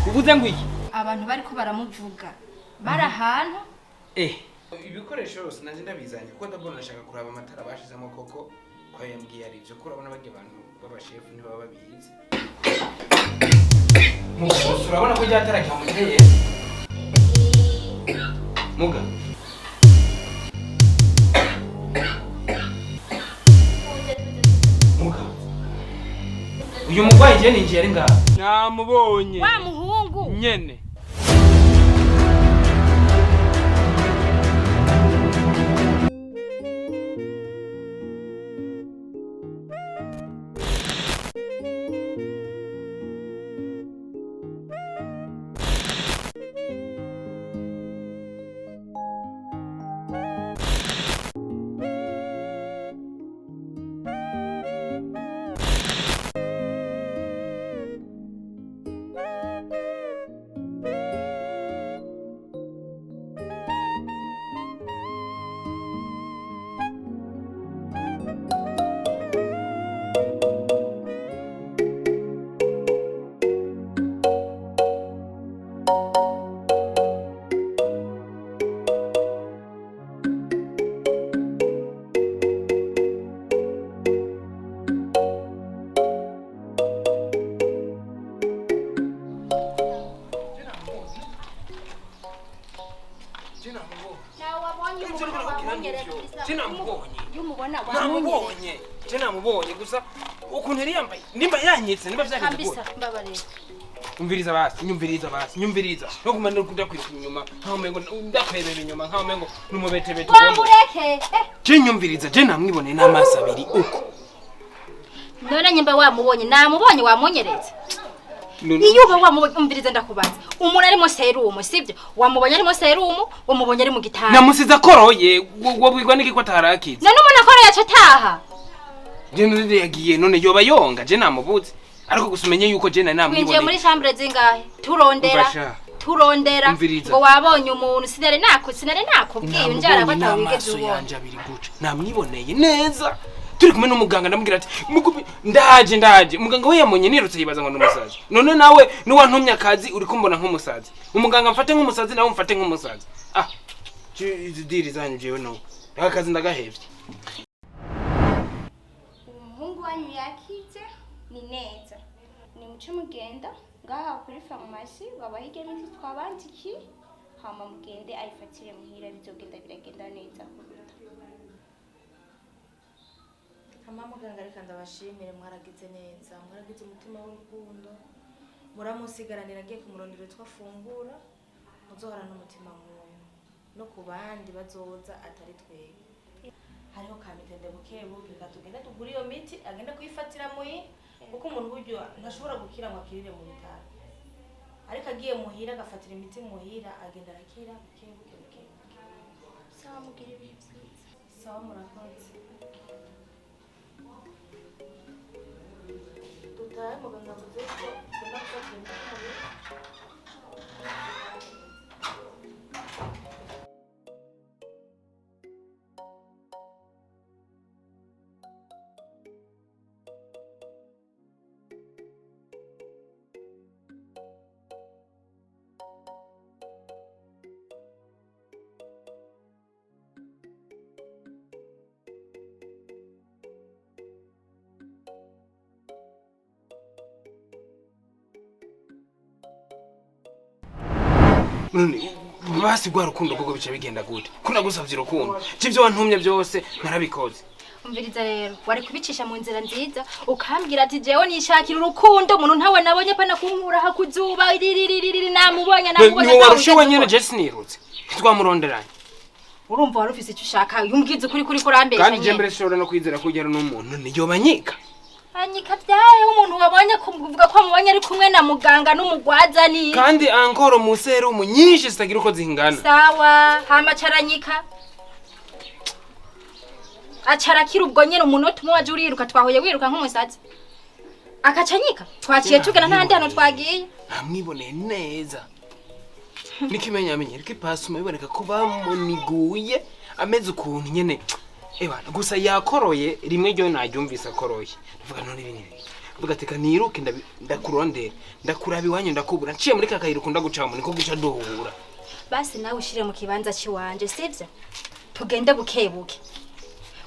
uvuze ngo iki abantu bariko baramuvuga bari ahantu ibikoresho byose naje ndabizanye kuko ndabona nashaka kuraba amatara bashizemo koko kwa yambwiye ari byo kurabona bage abantu b'abashefu ntibaba babizi mugusa urabona ko ryatara cyamuteye muga uyu mugwayi je ninjiye ari ngaha namubonye wa muhungu nyene namubonye gusa ukuntu yari yambaye nimba yanyitse nimba vyakije nyumviriza basi no kumana kudakwiruka inyuma nkaho mengo ndakwebera inyuma nkaho mengo numubetebete je nyumviriza je namwibone n'amaso abiri uko none nyimba wamubonye namubonye wamunyereza iyo uba wamubumviriza ndakubaza umuntu arimo serumu sivyo wamubonye arimo serumu wamubonye ari mu gitanda namusiza koroye wobwirwa n'iki ko atarakize none umuntu akora yaca taha je nuri yagiye none yoba yonga je namubuze ariko gusumenye yuko je namwibone kwinjiye muri chambre zingahe turondera ngo wabonye umuntu sinare nakubwiye unjara ko atawigeze ubona yanje abiri guca namwiboneye neza turi kumwe n'umuganga ndamubwira ati mugubi ndaje umuganga we yamonye nirutse yibaza ngo n'umusazi none nawe nuwantumye akazi uri kumbona nk'umusazi umuganga mfate nk'umusazi nawe mfate nk'umusazi izi diri zanyu jewe no akazi ndagahevye umuhungu wanyu yakize ni neza ni muce mugenda ngaha kuri farumasi babahiga imiti twabandikiye hama mugende ayifatire muhira bizogenda biragenda neza kuruta Mama muganga reka ndabashimire mwaragize neza mwaragize umutima w'urukundo muramusigaranira agiye kumurondera twafungura muzohora n'umutima mwoyo no kubandi bazoza atari twebwe hariho kamitende bukebuke katugenda tugura iyo miti agenda kuyifatira muyi kuko umuntu buryo ntashobora gukira ngo akirire mu bitaro ariko agiye muhira agafatira imiti muhira agenda arakira bukebuke sawa mugira ibihe byiza sawa murakoze tutaye muganga vuze ko tugenda gufata imiti none basi gwa rukundo koko bica bigenda gute kuna gusavye urukundo civyo wantumye byose narabikoze umviriza rero wari kubicisha mu nzira nziza ukambwira ati jewe nishakira urukundo umuntu ntawe nabonye pana kunkura hakuzuba namubonye ni warushiwe nyene Jesse nirutse twamuronderanye urumva wari ufise icyo ushaka yumbwiza ukuri kurambesha kandi je mbere shobora no kwizera kugera n'umuntu niyo banyika anyika byaye umuntu wabonye kuvuga ko amubonye ari kumwe na muganga n'umugwaza ni kandi ankoro mu serumu nyinshi zitagira uko zingana sawa hama caranyika acarakira ubwo nyene umunota umwe waje uriruka twahuye wiruka nk'umusazi akacanyika twaciye tugana ntandi hano twagiye amwiboneye neza nikimenya amenye rike pasuma biboneka ko bamuniguye ameze ukuntu nyene ebana gusa yakoroye rimwe ryo naryumvise akoroye ndavuga none ibintu vuga ati kaniruke ndakurondera ndakuraba iwanyu ndakubura nciye muri kakayira ukunda gucamo niko guca duhura basi nawe ushire mu kibanza ciwanje sivyo tugende bukebuke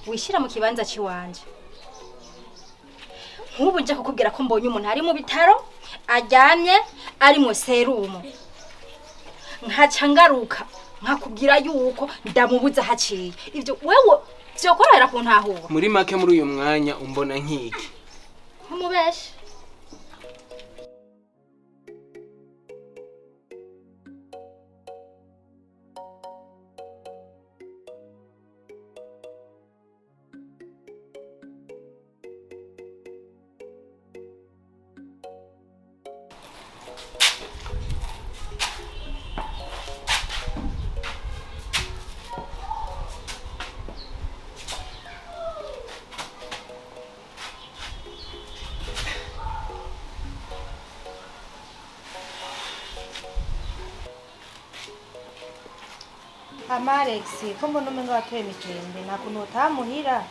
wishira mu kibanza ciwanje nk'ubu nje kukubwira ko mbonye umuntu ari mu bitaro aryamye ari mu serumu nkaca ngaruka nkakubwira yuko ndamubuza haciye ivyo wewe vyokorera ku ntahuba muri make muri uyu mwanya umbona nkiki nk'umubeshi Alex, ko mbona umenga watoye mikembe nakuntu utamuhira.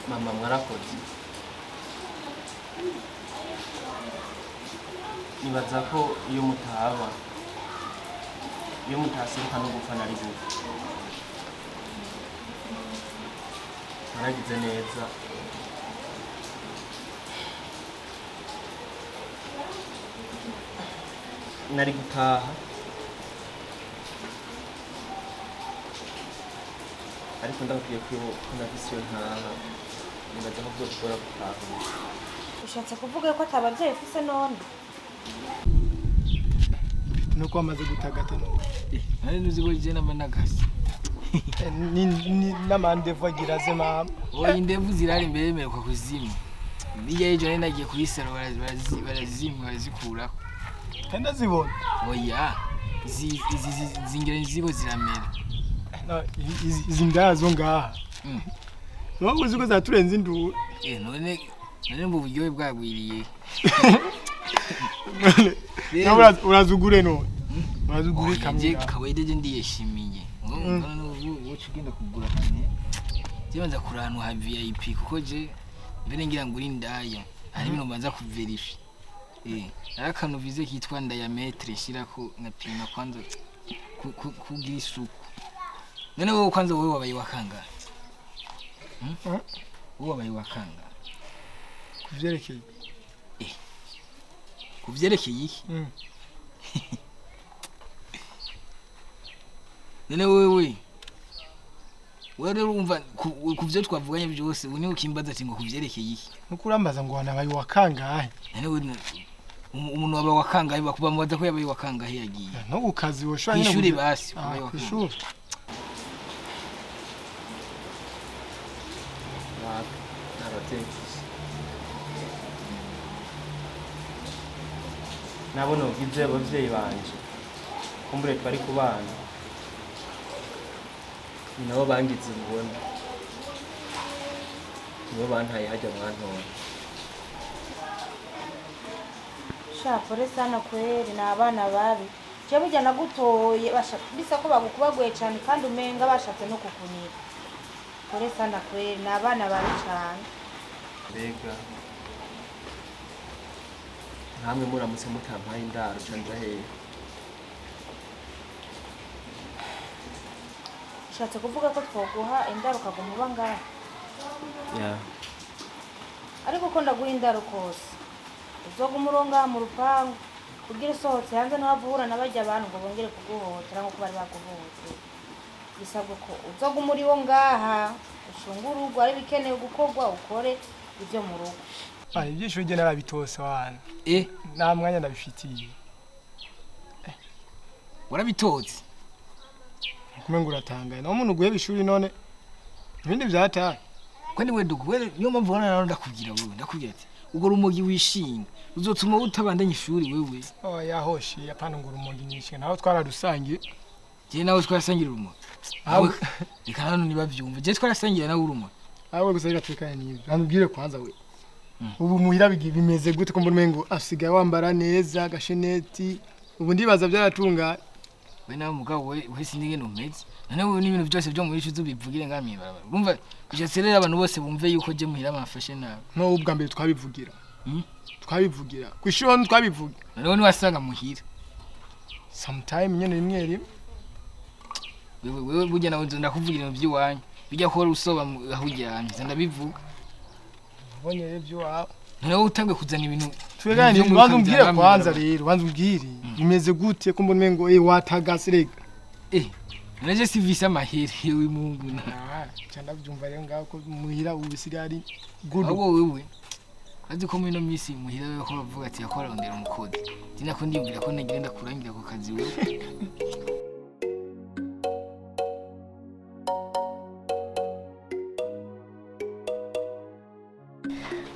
Mama mwarakoze. Nibaza ko iyo mutasiruka no gupfa nari gupfa. Naragize neza. Nari gutaha ariko ndakwiye ko ndafisiyo ntaha nibaza ko byoshobora gutaha. Ushatse kuvuga ko atabavyeyi ufise none? Nuko amaze gutagata no. Nari nuzigo je namanagasi. Ni n'amandevu agira ze mama. Oya indevu zirari imbere yemerwa kuzima. Niye ejo nari nagiye kuyisara barazimwa bazikuraho. Kanda zibona. Oya zingere zibo ziramera. Izi ndazo ngaha. Wowe uziko zaturenze induru. None mu buryo bwagwiriye. Urazugure no. Urazugure kamwe. Kawedeje ndiyeshimiye. Ngona n'ubu ugenda kugura kane. Zibanza kurana ha VIP kuko je mbere ngira ngo uri ndaya. Hari ibintu banza kuverify. Arakanu vize kitwa diametre shirako napima kwanza kugira isuku. None wowe kwanza wowe wabaye wakanga. Wowe wabaye wakanga. Kuvyerekeye. Kuvyerekeye iki? None wewe urumva kuvyo twavuganye byose uni ukimbaza ati ngo kuvyerekeye iki? Nuko urambaza ngo wanabaye wakanga. None umuntu waba wakanga bakuba mubaza ko yabaye wakanga yagiye. No ukazi woshwa nyine ishuri basi wabaye wakanga. Ishuri. Nabona ugize abavyeyi banje. Kumbure twari kubana. Nabo bangize ubona. Nibo bantaye hajya mwantora. Shapore sana kweli na abana babi. Je burya nagutoye bisa ko bagukubaguye cyane kandi umenga bashatse no kukunira. Pore sana kweli na abana babi cyane. Bega. Namwe muramutse mutampaye indaro canja hehe. Ushatse kuvuga ko twoguha indaro kagumuba ngaha. Yeah. Ariko ko ndaguha indaro kose. Uzogumuronga mu rupangu kugira sohotse hanze no havura nabajya abantu ngo bongere kuguhotera nko bari baguhote. Bisabwe ko uzogumuri wo ngaha ushunguru urugo ari bikenewe gukorwa ukore ibyo mu rugo. Ari byishuje narabitose wana. Nta mwanya ndabifitiye. Warabitotse. Kumenga uratangaye. Na umuntu guhe bishuri none ibindi byataye. Kwani we dugwe niyo mpamvu ubona nawe ndakubwira wewe ndakubwira ati ubwo rumogi wishinga uzotuma utabandanya ishuri wewe. Oya hoshi apana ngo rumogi nishinga naho twararusangiye. Je nawe twarasangira urumogi. Aho ikanano nibavyumva. Je twarasangira nawe urumogi. Awe gusarira tukanye niyo. Nambwire kwanza we. Ubu muhira bimeze gute ko mbona mengo asigaye wambara neza gasheneti. Ubu ndibaza byaratunga. we nawe mugabo we sinige numeze none we n'ibintu byose byo muri shuzu bivugire ngamye barabara urumva ije serera abantu bose bumve yuko je muhira amafashe nawe no ubwa mbere twabivugira twabivugira kwishuro twabivuga none wasanga muhira sometime nyene rimwe wewe burya nawe ndakuvugira mu by'iwanyu bijya ko usoba aho ujyanye ndabivuga ubonye ibyo wawe nawe utangwe kuzana ibintu twegane banza umbwire kwanza rero banza umbwire bimeze gute ko mbone ngo watagase rega naje sivisa mahere we mungu na cyanda byumva rero ngaho ko muhira ubisigari good abo wewe azi ko mino misi muhira we ko bavuga ati yakora ndera umukode dina ko ndiyumvira ko nagenda kurangira ko kazi we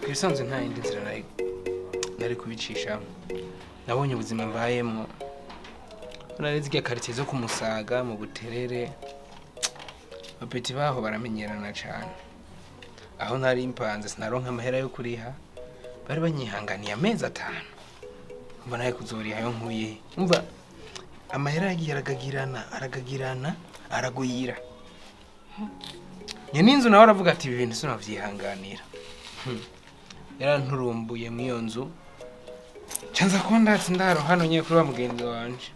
Kwisanze nta yindi nzira nari kubicisha nabonye ubuzima mbayemo narizi ya quartier zo kumusaga mu buterere bapeti baho baramenyerana cyane aho ntari impanze sinaronka amahera yo kuriha bari banyihanganiye amezi 5 mbona yo kuzoriha yo nkuye umva amahera yagiye aragagirana araguyira nye ninzu nawe aravuga ati ibintu sinavyihanganira yaranturumbuye mwiyo nzu canza kondatse ndaro hano nye kuri wa mugenzi wanje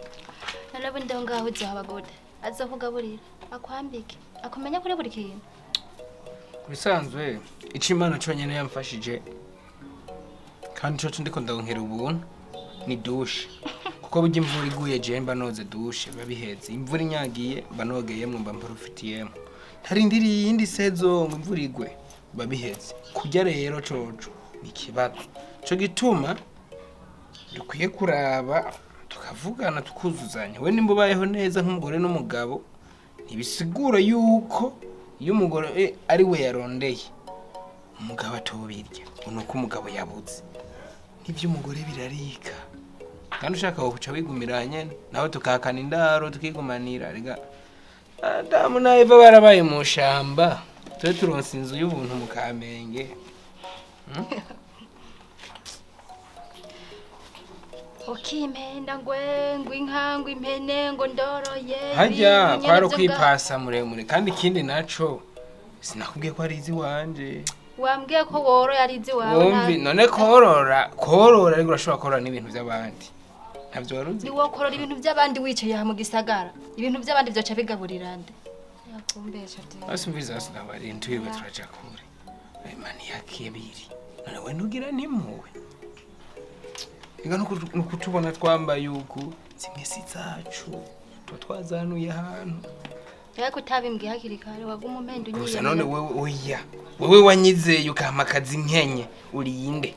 narabu ndo ngaho uzaba gode azokugaburira akwambike akumenya kuri buri kintu bisanzwe icimana cyonyene yamfashije kandi cyo ndiko ndankera ubuntu ni douche kuko burya imvura iguye je mba noze douche babiheze imvura inyagiye banogeyemo mba mporofitiyemo tarindiri yindi sezo ngo imvura igwe babiheze kujya rero coco nikibazo cyo gituma dukwiye kuraba tukavugana tukuzuzanya we nimba bayeho neza nk'umugore n'umugabo ntibisigura yuko iyo umugore ari we yarondeye umugabo atobirya unuko umugabo yabuze nivyo umugore birarika kandi ushaka guca wigumiranye nawe tukakana indaro tukigumanira riga Adamu na Eva barabaye mu shamba twe turonse inzu y'ubuntu mu Kamenge Okimpenda ngwe inkangu impene ngo ndoroye hajya kwaro kwipasa muremure kandi ikindi naco sinakubwiye ko ari izi wanje wambwiye ko woro yarizi wawe wumvi none korora ariko urashobora korora n'ibintu by'abandi ntabyo waruzi ni wo korora ibintu by'abandi wicaye ha mu gisagara ibintu by'abandi byoca bigaburira nde yakumbesha ati asumviza asinabari ntwiwe turaja kure mani yakebiri none we ntugira nimpuwe Iga nukutubona twambaye uku zimwe si zacu twazanuye ahantu yako utabimbwiye hakiri kare waguma umpenda unyiye gusa none wewe wanyizeye ukama akazi nkenye urinde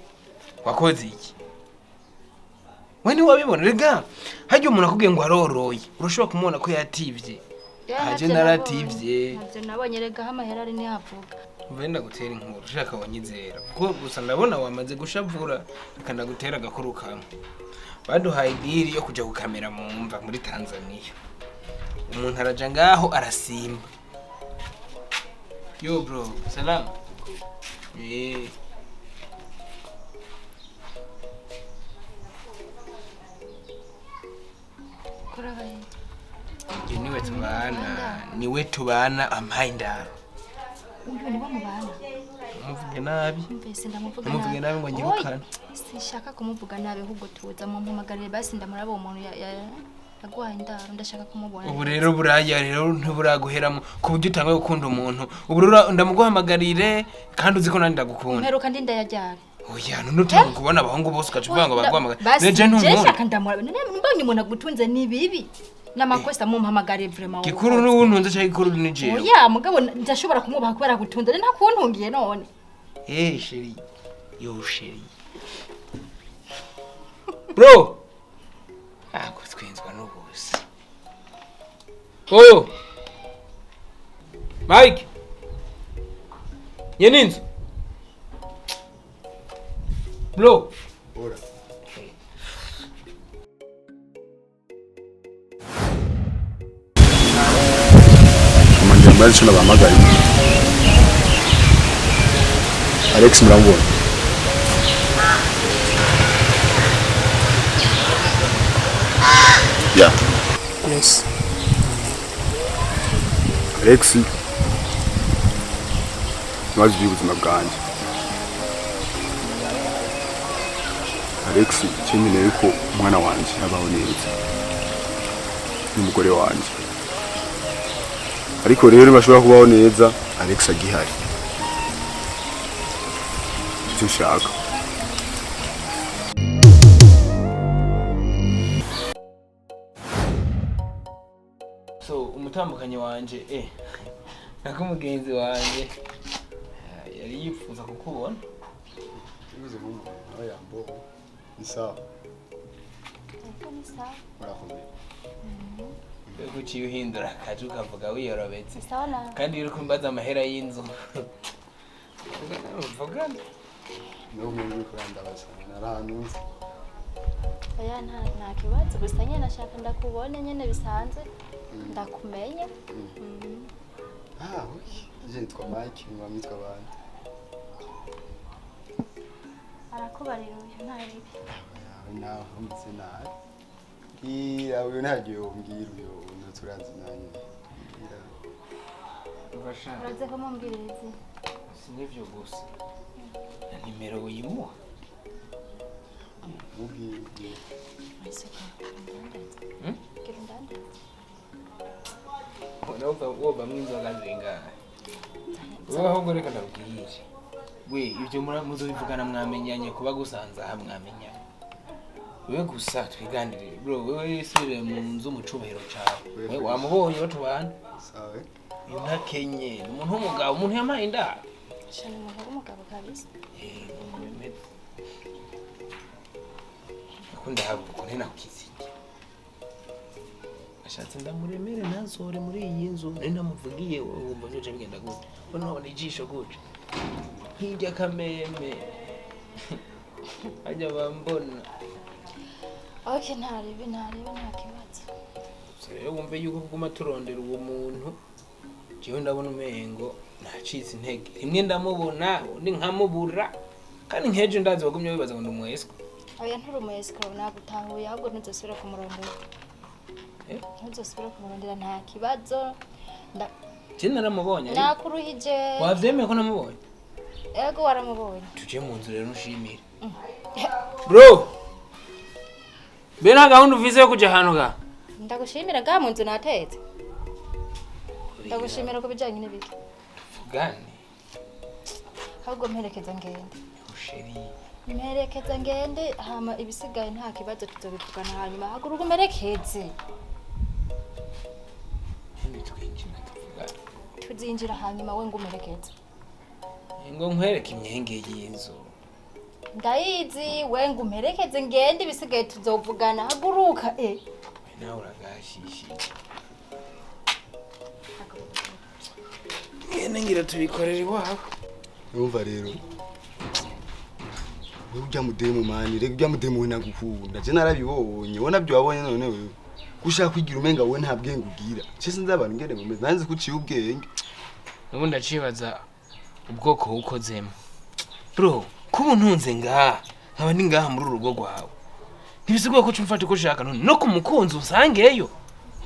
wakoze iki wani wabibona rega hajye umuntu akubwiye ngo aroroye urashobora kumubona ko yativye haje narativye navyo nabonye rega amahera ari ni havuga Venda gutera inkuru ushaka wanyizera kuko gusa ndabona wamaze gushavura akanda gutera gakuru kamwe baduhaye idiri yo kuja gukamera mu mva muri Tanzania umuntu araja ngaho arasimba yo bro salam korabaye niwe tubana amaindaro uyu ni bamubana muvuge nabi mbese ndamuvuga muvuge nabi ngo nyirukane sishaka kumuvuga nabi ahubwo tuza mu mpamagarire basi ndamuraba umuntu yagwaye indaro ndashaka kumubona ubu rero buraya rero ntiburaguheramo ku buryo utanga gukunda umuntu ubu rero ndamuguhamagarire kandi uzi ko nandi ndagukunda mperuka ndi ndayajyare oya none utanga kubona abahungu bose ukacuvuga ngo baguhamagara neje nshaka ndamuraba mbonye umuntu agutunze ni bibi namakosa mu mpamagare vraiment gikuru n'ubuntunze cyangwa gikuru n'ije oya mugabo ndashobora kumwubaha kubera gutunze nta kuntungiye none sheri yo sheri bro twenzwa n'ubusa oyo Mike yeninzu bro ora Mbali tuna bamagaye Alex Murambona ya Yes. Alex ntibazi iby'ubuzima bwanjye. Alex nkeneye ko umwana wanjye abaho neza n'umugore wanjye, ariko rero ntibashobora kubaho neza Alex agihari. icyo ushaka so umutambukanyi wanje nako mugenzi wanje yari yifuza kukubona. ibize mu aho yambo ni sawa Ni sawa. murakomeye Mbega uciye uhindura akaje ukavuga wiyorobetse Sawa na. kandi uri kumbaza amahera y'inzu mvugana no muri kurandabaza narahanunze Oya nta kibazo gusa nyene nashaka ndakubone nyene bisanzwe ndakumenye. je nitwa Mike mwamwitwa bande Arakubarira uyu ntari. nawe umutse nabi ira uyu ntagiye umbwira uyu turanzi nanye ira ubasha Uraze ko mumbwirizi. sinivyo gusa na nimero uyimuha mubwire Isuka. Kirundanda. Urumva woba mwinzoga zingahe? Wowe ahubwo reka ndabwire. We ibyo muzobivugana mwamenyanye kuba gusanza aha mwamenyanye. Wewe gusa twiganirire bro, wewe sire mu nzu mu cubahiro cawe. Wewe wamubonye batubana? sawe Uyu ntakenye, ni umuntu w'umugabo, umuntu yamaye indaro. Shana umuntu w'umugabo kabisa. Akunda habuko ntena kukiziki. Ashatse ndamuremere ntazore muri iyi nzu ninamuvugiye wumva byo bigenda gute none ijisho gute hirya kameme ajya bambona Okay ntaribi nta kibazo. rero wumve yuko kuguma turondera uwo muntu jewe ndabona umengo nacitse intege rimwe ndamubona undi nkamubura kandi nkeje ndazi bagumye bibaza ngo ndumweswe Oya nturumwesika nagutahuye ahubwo ntuzosubira kumurondera. Ntuzosubira kumurondera nta kibazo. je naramubonye Nakuruhije. wavyemeye ko namubonye Ego waramubonye. tuje mu nzu rero nushimire bro bena gahunda uvize yo kuja hano ga Ndagushimira ga mu nzu natetse. Ndagushimira ko bijanye n'ibiki. tuvugane Ahubwo mperekeza ngende. usheri Mperekeza ngende hama ibisigaye nta kibazo tuzobivugana hanyuma haguruka mperekeze. twinjira tuvugane Tuzinjira hanyuma we ngumerekeze. ngo nkwereke imyenge y'inzu Ndayizi we ngumerekeze ngende ibisigaye tuzovugana haguruka nawe uragashishi ngene ngira tubikorera iwabo urumva rero ujya mudemu mani rega ujya mudemu we nagukunda je narabibonye wona byo wabonye none wewe gushaka kwigira umenga we nta bwenge ugira cese nzabantu ngene mumeze nanze kuciye ubwenge nubu ndacibaza ubwoko ukozemo bro kuba ntunze ngaha nkaba ndi ngaha muri urugo rwawe ntibisigaye ko cumfata uko ushaka none no kumukunzi usangeyo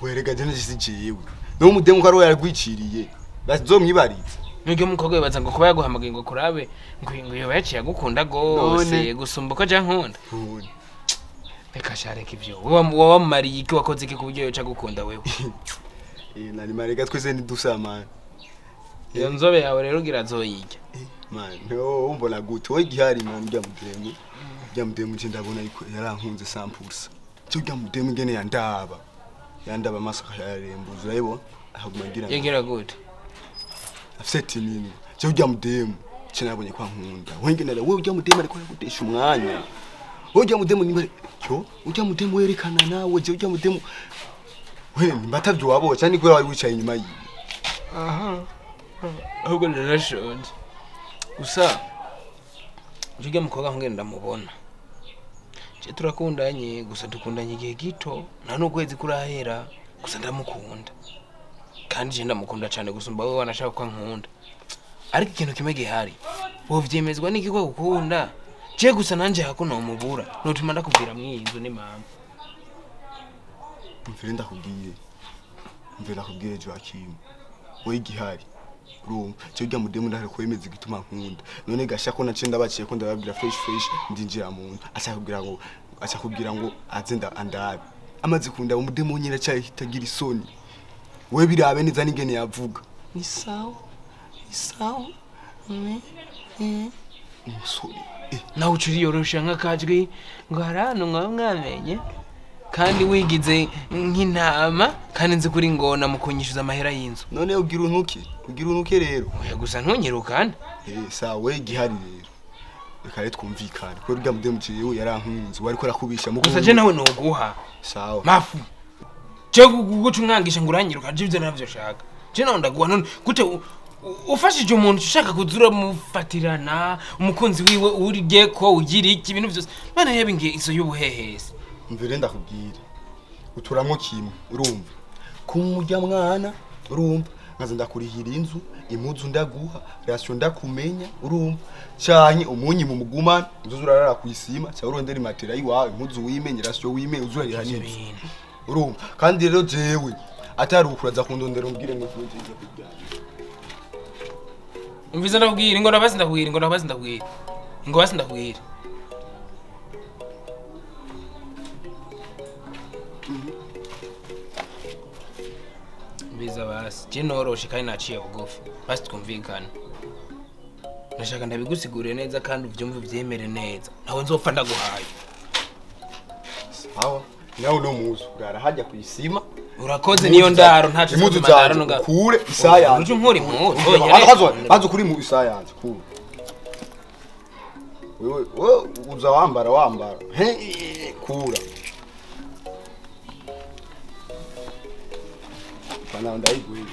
werega je nje sijewe no mudemu karo yaragwiciriye bazomwibariza nubwo umukobwa wibaza ngo kuba yaguhamagaye ngo kurabe ngo yoba yaciye agukunda gose gusumba uko aja nkunda reka shareka ivyo wowe wamariye iki wakoze iki kuburyo yoca gukunda wewe nari marega twese ntidusamana iyo nzobe yawe rero ugira azoyirya man no umbona gute wowe gihari man ujya mudemu je ndabona yuko yarankunze sampusa cyo ujya mudemu ngene yandaba amasaka yarembuza urayibona ahagumagira yagira gute afite nini cyo ujya mudemu cyo nabonye kwa nkunda wengenera wowe ujya mudemu ariko yakutesha umwanya wowe ujya mudemu nimba cyo ujya mudemu werekana nawe je ujya mudemu we nimbatavyo wabo cyane ko wari wicaye inyuma yiwe ahubwo ndarashonje gusa ujya mukobwa nkugenda ndamubona je turakundanye gusa dukundanye igihe gito nta n'ukwezi kurahera gusa ndamukunda kandi je ndamukunda cyane gusumba wowe wanashaka ko nkunda ariko ikintu kimwe gihari wovyemezwa n'iki ko gukunda je gusa nanje hakuno mubura notuma ndakubwira mwinzu ni mama mfere ndakubwiye Joachim we igihari urumva cyo ujya mudemu ndahari kwemeza igituma nkunda none gasha ko nace ndabaciye ko ndababwira fresh ndinjira mu nda ashakubwira ngo azenda andabe amaze kunda umudemu nyine cyaye hitagira isoni we birabe neza ningene yavuga ni sawa umusore nawe ucuri yorosha nk'akajwi ngo harano mwamenye kandi wigize nk'intama kandi nzi kuri ngona mu kunyishuza amahera y'inzu none ugira untuke rero oya gusa ntunyirukane sawa we gihari rero reka rero twumvikane ko rya mudemu ciwe yarankunze wari ko rakubisha mu gusa je nawe noguha sawa mafu je guca umwangisha ngo uranyiruka je ivyo navyo shaka je nawe ndaguha none gute ufashije umuntu ushaka kuzura mufatirana umukunzi wiwe urige ko ugira iki ibintu byose none reba inge iso y'ubuhehesi mvire ndakubwire uturamwo kimwe urumva kumurya mwana urumva nkaza ndakurihira inzu impuzu ndaguha rasyo ndakumenya urumva cyanye umunyi mu mugumana uzurarara kwisima cya urondera matera yiwawe impuzu wimenye rasyo wimenye uzurarira n'inzu urumva kandi rero jewe atari ukuraza kundondera umbwire ngo tugiye kujyana umviza ndakubwira ngo nabazi ndakubwira biza basi je noroshe kandi naciye bugufi basi twumvikana nashaka ndabigusigurire neza kandi uvyumve uvyemere neza nawe nzopfa ndaguhaye sawa nawe no muzu urara hajya kwisima urakoze niyo ndaro ntacu impuzu zawe kure isaya uje nkuri mu bazo kuri mu isaya yanjye kure wewe uza wambara kura pana ndayiguye